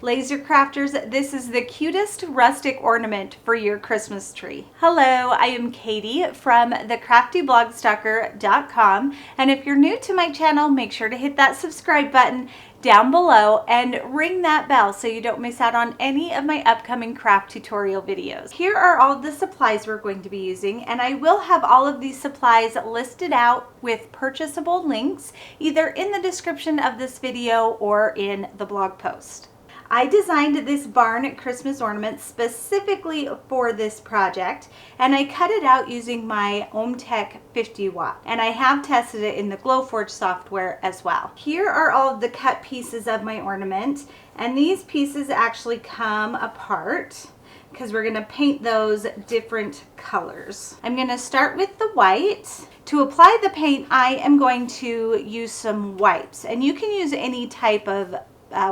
Laser crafters, this is the cutest rustic ornament for your Christmas tree. Hello, I am Katie from the craftyblogStalker.com, and if you're new to my channel, make sure to hit that subscribe button down below and ring that bell so you don't miss out on any of my upcoming craft tutorial videos. Here are all the supplies we're going to be using, and I will have all of these supplies listed out with purchasable links either in the description of this video or in the blog post. I designed this barn Christmas ornament specifically for this project, and I cut it out using my OhmTech 50 watt, and I have tested it in the Glowforge software as well. Here are all of the cut pieces of my ornament, and these pieces actually come apart because we're going to paint those different colors. I'm going to start with the white. To apply the paint, I am going to use some wipes, and you can use any type of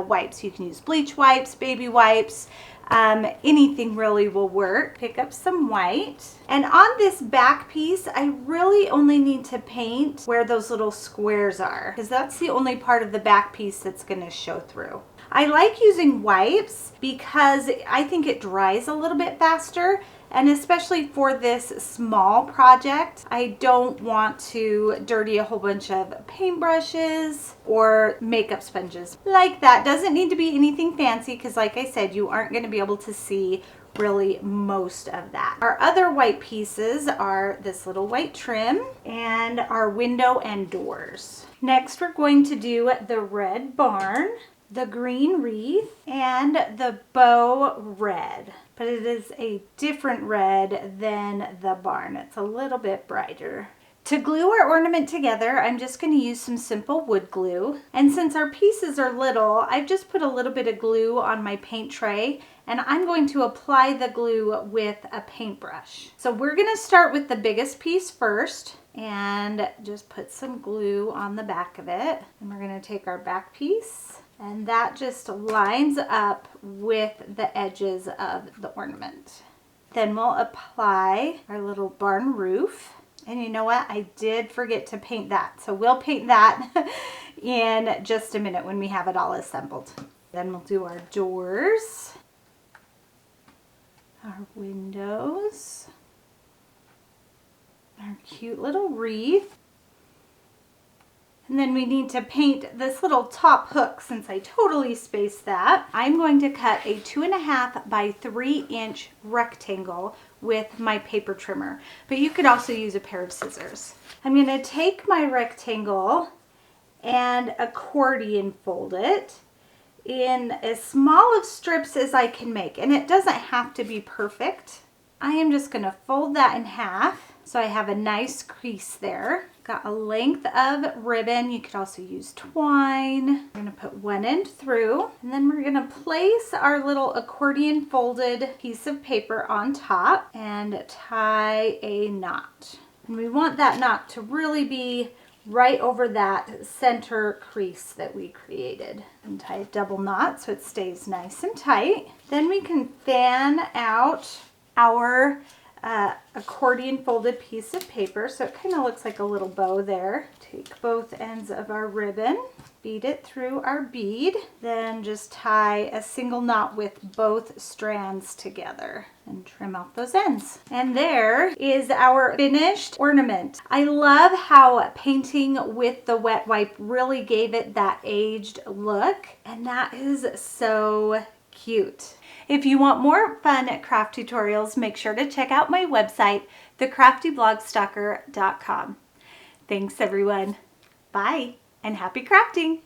wipes. You can use bleach wipes, baby wipes, anything really will work. Pick up some white, and on this back piece I really only need to paint where those little squares are, because that's the only part of the back piece that's going to show through. I like using wipes because I think it dries a little bit faster, and especially for this small project, I don't want to dirty a whole bunch of paintbrushes or makeup sponges like that. Doesn't need to be anything fancy because, like I said, you aren't going to be able to see really most of that. Our other white pieces are this little white trim and our window and doors. Next, we're going to do the red barn, the green wreath, and the bow red. But it is a different red than the barn. It's a little bit brighter. To glue our ornament together, I'm just going to use some simple wood glue. And since our pieces are little, I've just put a little bit of glue on my paint tray, and I'm going to apply the glue with a paintbrush. So we're going to start with the biggest piece first and just put some glue on the back of it. And we're going to take our back piece, and that just lines up with the edges of the ornament. Then we'll apply our little barn roof. And you know what? I did forget to paint that. So we'll paint that in just a minute when we have it all assembled. Then we'll do our doors, our windows, our cute little wreath. And then we need to paint this little top hook. Since I totally spaced that, I'm going to cut a 2.5 by 3 inch rectangle with my paper trimmer, but you could also use a pair of scissors. I'm going to take my rectangle and accordion fold it in as small of strips as I can make, and it doesn't have to be perfect. I am just going to fold that in half so I have a nice crease there. Got a length of ribbon. You could also use twine. I'm going to put one end through, and then we're going to place our little accordion folded piece of paper on top and tie a knot. And we want that knot to really be right over that center crease that we created. And tie a double knot so it stays nice and tight. Then we can fan out our accordion folded piece of paper, so it kind of looks like a little bow there. Take both ends of our ribbon, bead it through our bead, then just tie a single knot with both strands together and trim off those ends. And there is our finished ornament. I love how painting with the wet wipe really gave it that aged look, and that is so cute. If you want more fun craft tutorials, make sure to check out my website, thecraftyblogstalker.com. Thanks everyone. Bye and happy crafting.